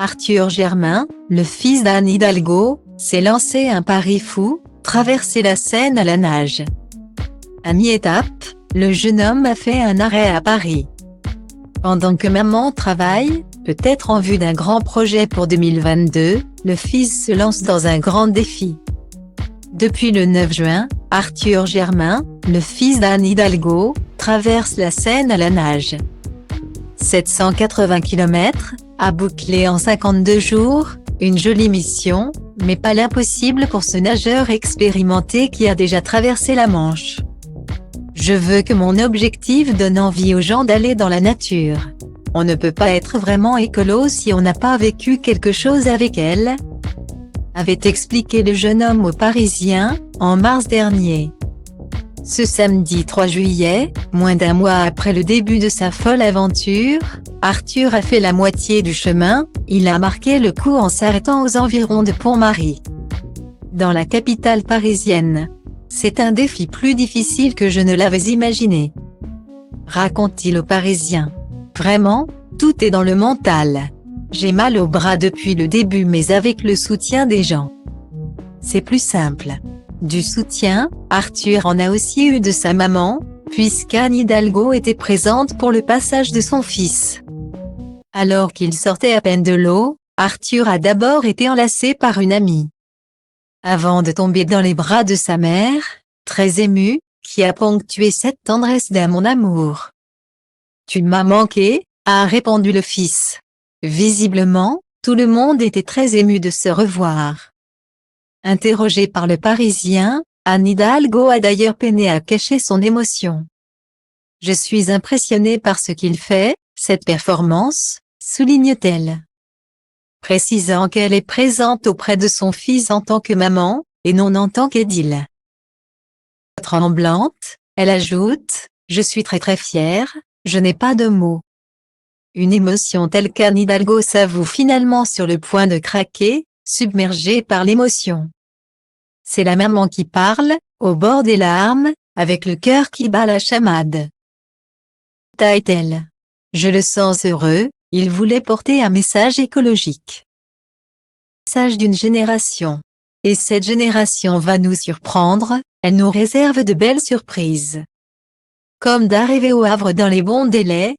Arthur Germain, le fils d'Anne Hidalgo, s'est lancé un pari fou, traverser la Seine à la nage. À mi-étape, le jeune homme a fait un arrêt à Paris. Pendant que maman travaille, peut-être en vue d'un grand projet pour 2022, le fils se lance dans un grand défi. Depuis le 9 juin, Arthur Germain, le fils d'Anne Hidalgo, traverse la Seine à la nage. 780 km, à boucler en 52 jours, une jolie mission, mais pas l'impossible pour ce nageur expérimenté qui a déjà traversé la Manche. Je veux que mon objectif donne envie aux gens d'aller dans la nature. On ne peut pas être vraiment écolo si on n'a pas vécu quelque chose avec elle, avait expliqué le jeune homme aux Parisiens, en mars dernier. Ce samedi 3 juillet, moins d'un mois après le début de sa folle aventure, Arthur a fait la moitié du chemin, il a marqué le coup en s'arrêtant aux environs de Pont-Marie, dans la capitale parisienne. C'est un défi plus difficile que je ne l'avais imaginé, raconte-t-il aux Parisiens. Vraiment, tout est dans le mental. J'ai mal au bras depuis le début mais avec le soutien des gens, c'est plus simple. Du soutien, Arthur en a aussi eu de sa maman, puisqu'Anne Hidalgo était présente pour le passage de son fils. Alors qu'il sortait à peine de l'eau, Arthur a d'abord été enlacé par une amie, avant de tomber dans les bras de sa mère, très émue, qui a ponctué cette tendresse d'un mon amour. Tu m'as manqué, a répondu le fils. Visiblement, tout le monde était très ému de se revoir. Interrogée par le Parisien, Anne Hidalgo a d'ailleurs peiné à cacher son émotion. Je suis impressionnée par ce qu'il fait, cette performance, souligne-t-elle, précisant qu'elle est présente auprès de son fils en tant que maman, et non en tant qu'édile. Tremblante, elle ajoute, je suis très fière, je n'ai pas de mots. Une émotion telle qu'Anne Hidalgo s'avoue finalement sur le point de craquer, submergée par l'émotion. C'est la maman qui parle, au bord des larmes, avec le cœur qui bat la chamade. Taille-t-elle. Je le sens heureux, il voulait porter un message écologique. Message d'une génération. Et cette génération va nous surprendre, elle nous réserve de belles surprises. Comme d'arriver au Havre dans les bons délais,